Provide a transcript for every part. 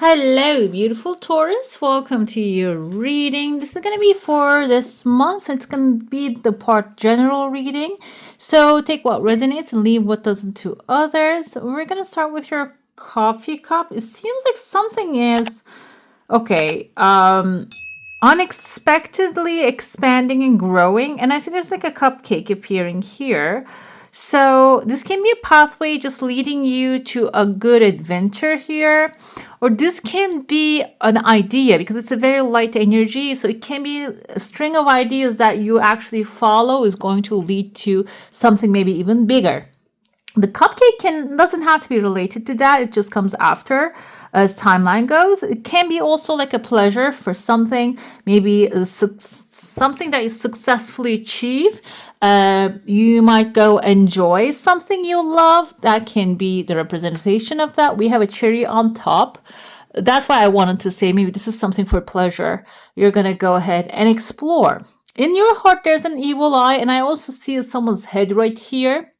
Hello, beautiful Taurus. Welcome to your reading. This is going to be for this month. It's going to be the part general reading. So take what resonates and leave what doesn't to others. We're going to start with your coffee cup. It seems like something is okay. Unexpectedly expanding and growing. And I see there's like a cupcake appearing here. So this can be a pathway just leading you to a good adventure here. Or this can be an idea because it's a very light energy. So it can be a string of ideas that you actually follow is going to lead to something maybe even bigger. The cupcake doesn't have to be related to that. It just comes after as timeline goes. It can be also like a pleasure for something, maybe something that you successfully achieve. You might go enjoy something you love. That can be the representation of that. We have a cherry on top. That's why I wanted to say maybe this is something for pleasure. You're going to go ahead and explore. In your heart, there's an evil eye, and I also see someone's head right here.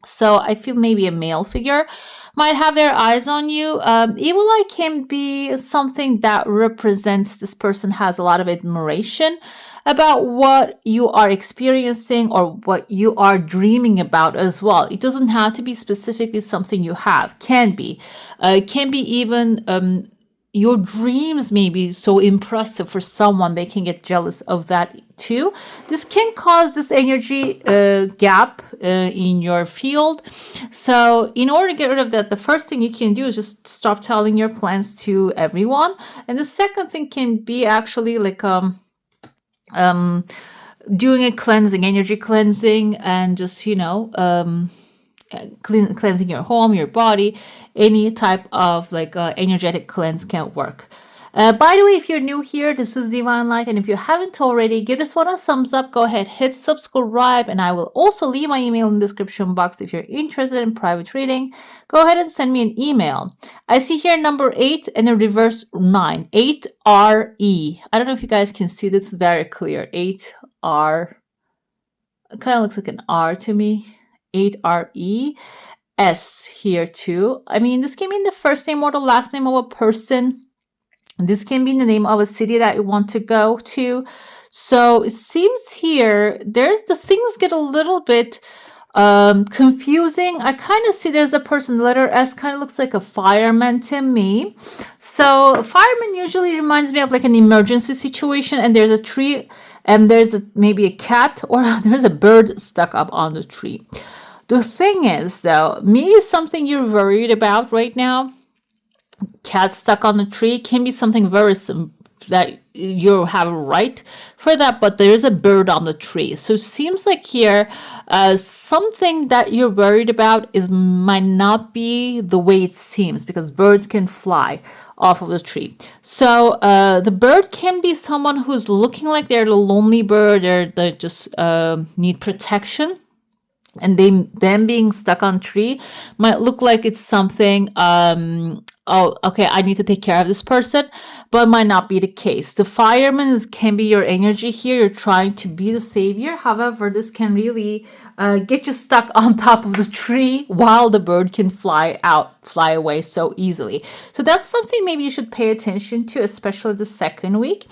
So I feel maybe a male figure might have their eyes on you. Evil eye can be something that represents this person has a lot of admiration about what you are experiencing or what you are dreaming about as well. It doesn't have to be specifically something you have. Can be. It can be even your dreams may be so impressive for someone they can get jealous of that too. This can cause this energy gap in your field. So in order to get rid of that, the first thing you can do is just stop telling your plans to everyone. And the second thing can be actually like doing a cleansing, energy cleansing, and just cleansing your home, your body. Any type of like energetic cleanse can work. By the way, if you're new here, this is Divine Light, and if you haven't already, give this one a thumbs up. Go ahead, hit subscribe, and I will also leave my email in the description box if you're interested in private reading. Go ahead and send me an email. I see here number 8 and a reverse 9. 8RE. I don't know if you guys can see this very clear. 8R. It kind of looks like an R to me. 8RE. S here too. I mean, this can mean the first name or the last name of a person. This can be the name of a city that you want to go to. So it seems here the things get a little bit confusing. I kind of see there's a person, letter S kind of looks like a fireman to me. So fireman usually reminds me of like an emergency situation, and there's a tree and there's maybe a cat or there's a bird stuck up on the tree. The thing is, though, maybe something you're worried about right now, cat stuck on the tree, can be something very that you have a right for that, but there's a bird on the tree. So it seems like here, something that you're worried about might not be the way it seems, because birds can fly off of the tree. So the bird can be someone who's looking like they're a lonely bird, they just need protection. And them being stuck on tree might look like it's something, oh, okay, I need to take care of this person, but might not be the case. The fireman can be your energy here. You're trying to be the savior. However, this can really get you stuck on top of the tree while the bird can fly away so easily. So that's something maybe you should pay attention to, especially the second week.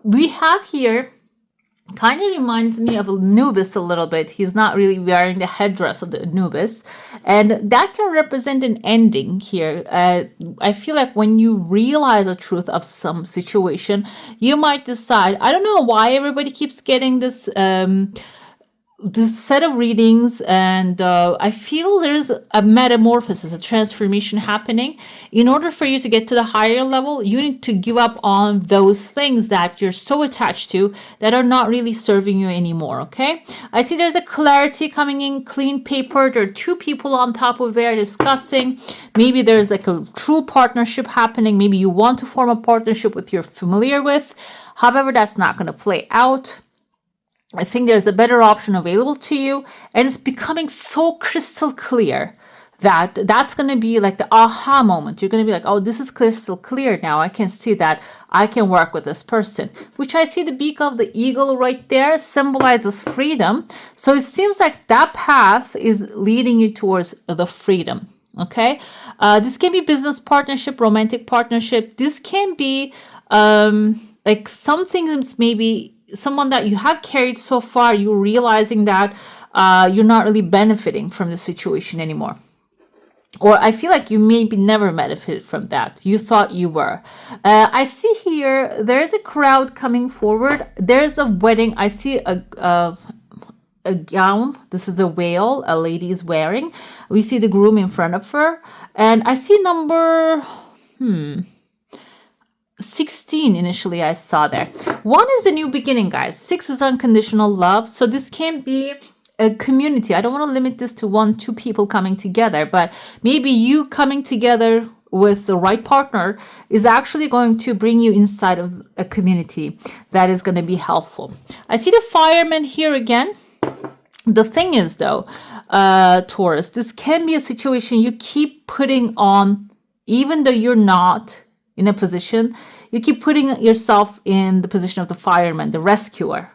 We have here, kind of reminds me of Anubis a little bit. He's not really wearing the headdress of the Anubis, and that can represent an ending here. I feel like when you realize the truth of some situation, you might decide, I don't know why everybody keeps getting this set of readings, and I feel there's a metamorphosis, a transformation happening. In order for you to get to the higher level, you need to give up on those things that you're so attached to that are not really serving you anymore, okay? I see there's a clarity coming in, clean paper. There are two people on top of there discussing. Maybe there's like a true partnership happening. Maybe you want to form a partnership with you're familiar with. However, that's not going to play out. I think there's a better option available to you, and it's becoming so crystal clear that that's going to be like the aha moment. You're going to be like, oh, this is crystal clear now. I can see that I can work with this person, which I see the beak of the eagle right there symbolizes freedom. So it seems like that path is leading you towards the freedom. Okay. This can be business partnership, romantic partnership. This can be like something that's maybe someone that you have carried so far, you're realizing that you're not really benefiting from the situation anymore. Or I feel like you maybe never benefited from that. You thought you were. I see here there's a crowd coming forward. There's a wedding. I see a gown. This is the veil a lady is wearing. We see the groom in front of her. And I see number 16 initially I saw there. 1 is a new beginning, guys. 6 is unconditional love. So this can be a community. I don't want to limit this to 1, 2 people coming together, but maybe you coming together with the right partner is actually going to bring you inside of a community that is going to be helpful. I see the fireman here again. The thing is though, Taurus, this can be a situation you keep putting on, even though you're not in a position, you keep putting yourself in the position of the fireman, the rescuer.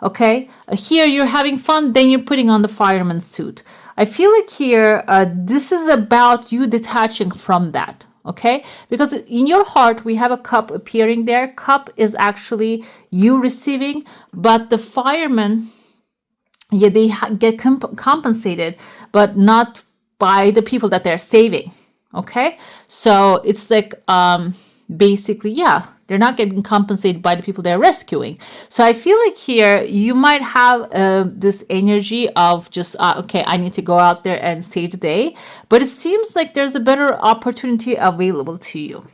Okay, here you're having fun, then you're putting on the fireman's suit. I feel like here, this is about you detaching from that. Okay, because in your heart, we have a cup appearing there. Cup is actually you receiving, but the fireman, yeah, they get compensated, but not by the people that they're saving. Okay, so it's like, basically, yeah, they're not getting compensated by the people they're rescuing. So I feel like here you might have this energy of just, okay, I need to go out there and save the day. But it seems like there's a better opportunity available to you.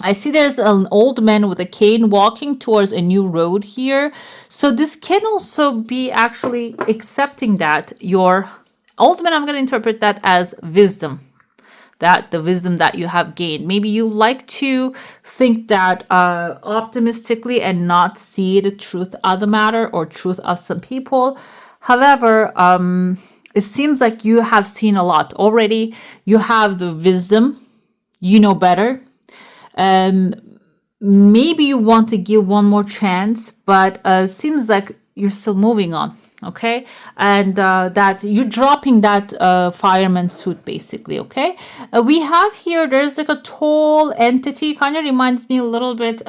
I see there's an old man with a cane walking towards a new road here. So this can also be actually accepting that your old man, I'm going to interpret that as wisdom. That the wisdom that you have gained. Maybe you like to think that optimistically and not see the truth of the matter or truth of some people. However, it seems like you have seen a lot already. You have the wisdom. You know better. Maybe you want to give one more chance, but it seems like you're still moving on. Okay, and that you're dropping that fireman suit basically. Okay, we have here, there's like a tall entity, kind of reminds me a little bit,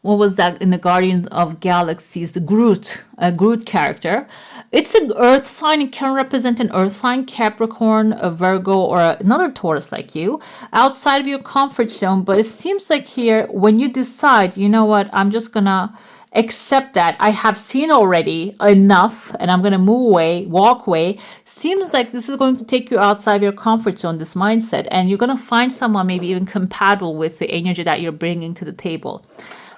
what was that in the Guardians of Galaxies, the Groot character. It's an earth sign. It can represent an earth sign, Capricorn, a Virgo, or another Taurus like you, outside of your comfort zone. But it seems like here, when you decide, you know what, I'm just gonna accept that I have seen already enough and I'm going to move away, walk away. Seems like this is going to take you outside your comfort zone, this mindset, and you're going to find someone maybe even compatible with the energy that you're bringing to the table.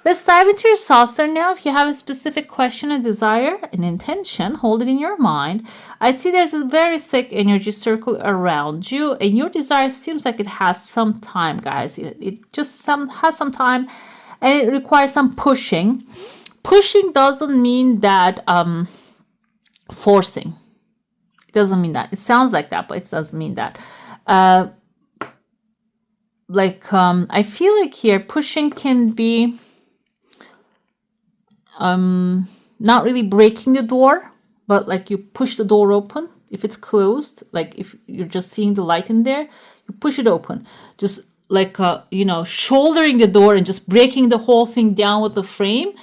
Let's dive into your saucer now. If you have a specific question, a desire, an intention, hold it in your mind. I see there's a very thick energy circle around you, and your desire seems like it has some time, guys. It just has some time, and it requires some pushing. Pushing doesn't mean that forcing. It doesn't mean that. It sounds like that, but it doesn't mean that. I feel like here pushing can be not really breaking the door, but like you push the door open. If it's closed, like if you're just seeing the light in there, you push it open. Just like, shouldering the door and just breaking the whole thing down with the frame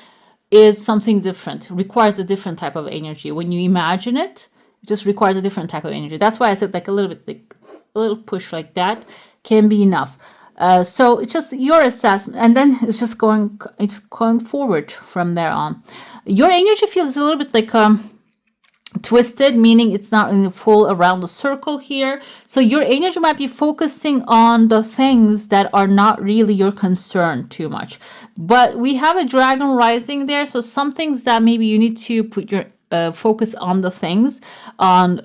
is something different. It requires a different type of energy. When you imagine it, it just requires a different type of energy. That's why I said like a little bit, like a little push like that can be enough. So it's just your assessment, and then it's going forward from there on. Your energy feels a little bit like twisted, meaning it's not in the full around the circle here. So your energy might be focusing on the things that are not really your concern too much. But we have a dragon rising there, so some things that maybe you need to put your focus on the things, on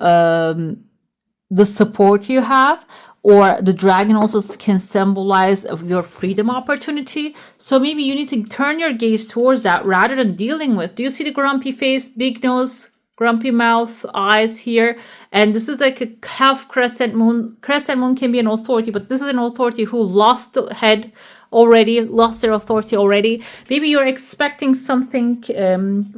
the support you have, or the dragon also can symbolize of your freedom opportunity. So maybe you need to turn your gaze towards that rather than dealing with. Do you see the grumpy face, big nose, grumpy mouth, eyes here? And this is like a half crescent moon. Crescent moon can be an authority, but this is an authority who lost the head already, lost their authority already. Maybe you're expecting something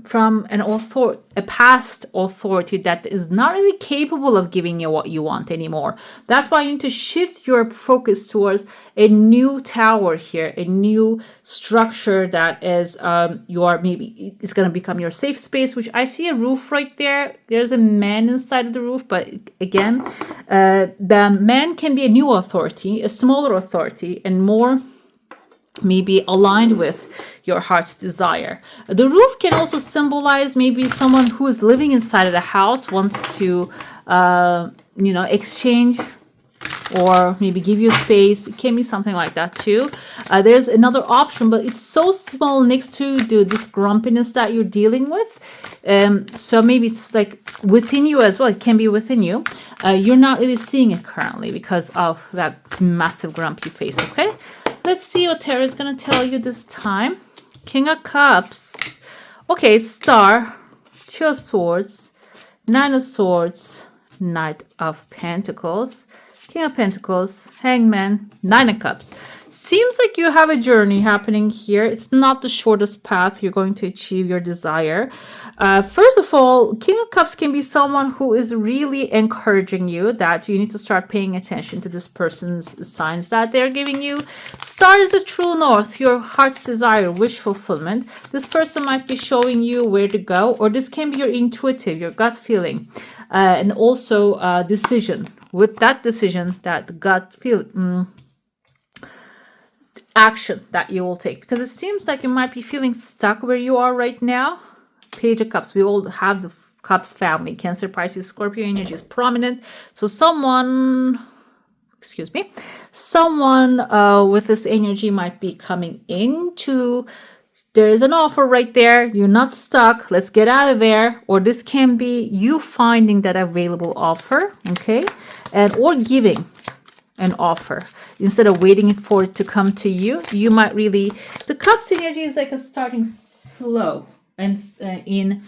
from a past authority that is not really capable of giving you what you want anymore. That's why you need to shift your focus towards a new tower here, a new structure that is maybe it's going to become your safe space, which I see a roof right there. There's a man inside of the roof, but again, the man can be a new authority, a smaller authority, and more maybe aligned with your heart's desire. The roof can also symbolize maybe someone who is living inside of the house wants to, exchange or maybe give you space. It can be something like that too. There's another option, but it's so small next to this grumpiness that you're dealing with. So maybe it's like within you as well. It can be within you. You're not really seeing it currently because of that massive grumpy face, okay? Let's see what Tarot is going to tell you this time. King of Cups. Okay, Star, Two of Swords, Nine of Swords, Knight of Pentacles, King of Pentacles, Hangman, Nine of Cups. Seems like you have a journey happening here. It's not the shortest path you're going to achieve your desire. First of all, King of Cups can be someone who is really encouraging you that you need to start paying attention to this person's signs that they're giving you. Star is the true north, your heart's desire, wish fulfillment. This person might be showing you where to go, or this can be your intuitive, your gut feeling, and also decision. With that decision, that gut feel action that you will take, because it seems like you might be feeling stuck where you are right now. Page of Cups, we all have the Cups family. Cancer, Pisces, Scorpio energy is prominent. So someone with this energy might be coming into, there is an offer right there. You're not stuck. Let's get out of there. Or this can be you finding that available offer, okay? Or giving an offer instead of waiting for it to come to you. You might really, the Cups energy is like a starting slow and in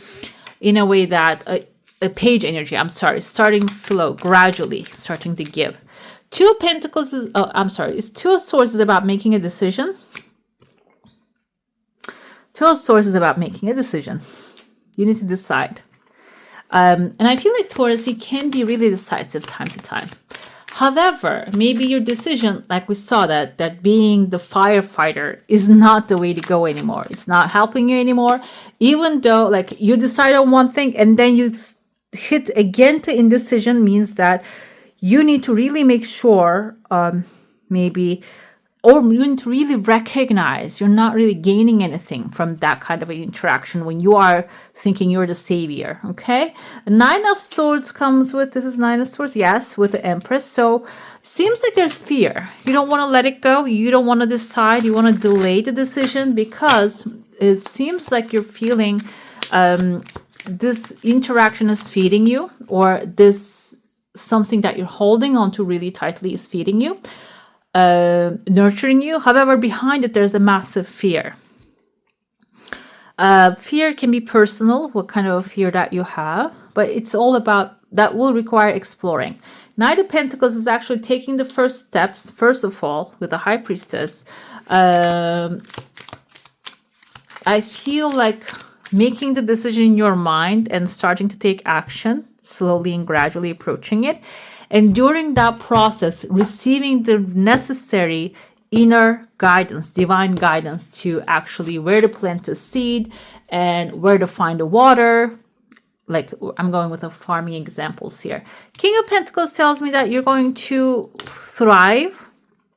a way that a Page energy, starting slow, gradually starting to give. Two of Pentacles is, it's Two of Swords is about making a decision. Two of Swords is about making a decision. You need to decide. And I feel like Taurus, you can be really decisive time to time. However, maybe your decision, like we saw that being the firefighter is not the way to go anymore. It's not helping you anymore. Even though like you decide on one thing and then you hit again to indecision, means that you need to really make sure or you need to really recognize you're not really gaining anything from that kind of an interaction when you are thinking you're the savior, okay? Nine of Swords comes with, this is Nine of Swords, yes, with the Empress. So seems like there's fear. You don't want to let it go. You don't want to decide. You want to delay the decision because it seems like you're feeling this interaction is feeding you, or this something that you're holding on to really tightly is feeding you. Nurturing you. However, behind it, there's a massive fear. Fear can be personal, what kind of fear that you have, but it's all about, that will require exploring. Knight of Pentacles is actually taking the first steps, first of all, with the High Priestess. I feel like making the decision in your mind and starting to take action, slowly and gradually approaching it. And during that process, receiving the necessary inner guidance, divine guidance to actually where to plant a seed and where to find the water. Like I'm going with the farming examples here. King of Pentacles tells me that you're going to thrive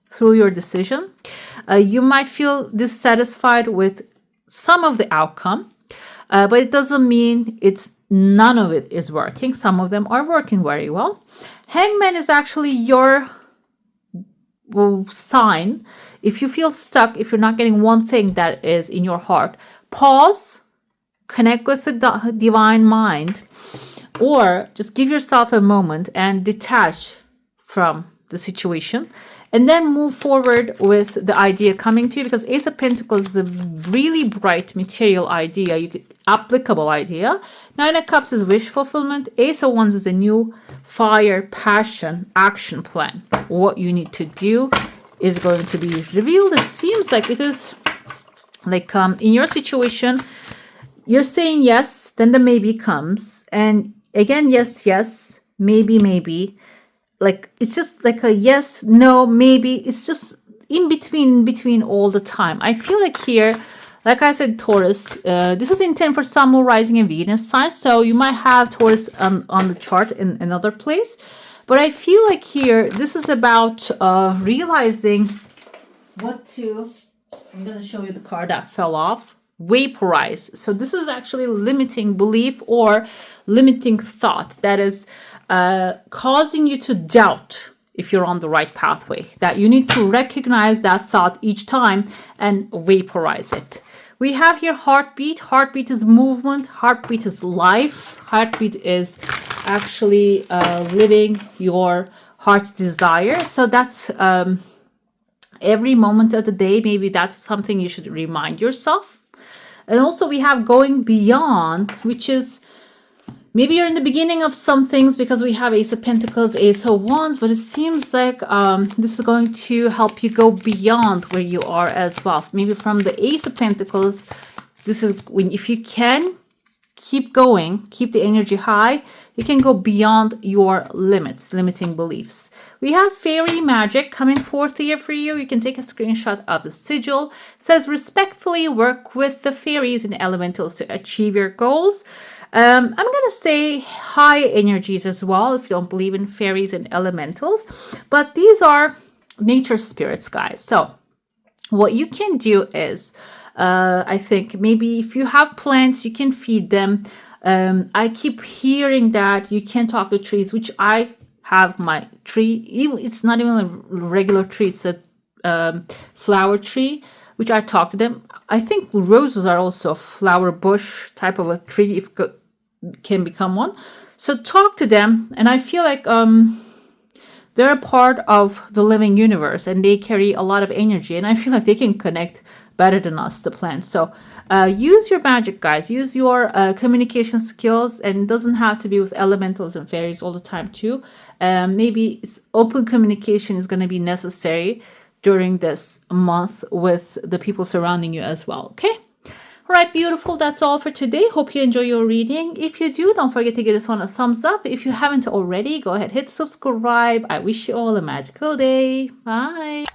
through your decision. You might feel dissatisfied with some of the outcome, but it doesn't mean none of it is working. Some of them are working very well. Hangman is actually your sign. If you feel stuck, if you're not getting one thing that is in your heart, pause, connect with the divine mind, or just give yourself a moment and detach from the situation, and then move forward with the idea coming to you, because Ace of Pentacles is a really bright material idea, applicable idea. Nine of Cups is wish fulfillment. Ace of Wands is a new fire, passion, action plan. What you need to do is going to be revealed. It seems like it is like in your situation, you're saying yes, then the maybe comes, and again yes, maybe. Like it's just like a yes, no, maybe. It's just in between all the time. I feel like here, like I said, Taurus, this is intent for Sun, Moon, Rising, and Venus signs. So you might have Taurus on the chart in another place. But I feel like here, this is about realizing what to... I'm going to show you the card that fell off. Vaporize. So this is actually limiting belief or limiting thought that is causing you to doubt if you're on the right pathway. That you need to recognize that thought each time and vaporize it. We have here heartbeat. Heartbeat is movement. Heartbeat is life. Heartbeat is actually living your heart's desire. So that's every moment of the day. Maybe that's something you should remind yourself. And also we have going beyond, which is maybe you're in the beginning of some things, because we have Ace of Pentacles, Ace of Wands, but it seems like this is going to help you go beyond where you are as well. Maybe from the Ace of Pentacles, this is when, if you can keep going, keep the energy high, you can go beyond your limits, limiting beliefs. We have fairy magic coming forth here for you. You can take a screenshot of the sigil. It says respectfully work with the fairies and elementals to achieve your goals. I'm going to say high energies as well, if you don't believe in fairies and elementals. But these are nature spirits, guys. So what you can do is, I think maybe if you have plants, you can feed them. I keep hearing that you can talk to trees, which I have my tree. It's not even a regular tree. It's a flower tree, which I talk to them. I think roses are also a flower bush type of a tree, if can become one. So talk to them, and I feel like they're a part of the living universe, and they carry a lot of energy, and I feel like they can connect better than us, the plants. So use your magic, guys. Use your communication skills, and it doesn't have to be with elementals and fairies all the time too. Maybe open communication is going to be necessary during this month with the people surrounding you as well. Okay. All right, beautiful. That's all for today. Hope you enjoy your reading. If you do, don't forget to give this one a thumbs up. If you haven't already, go ahead, hit subscribe. I wish you all a magical day. Bye.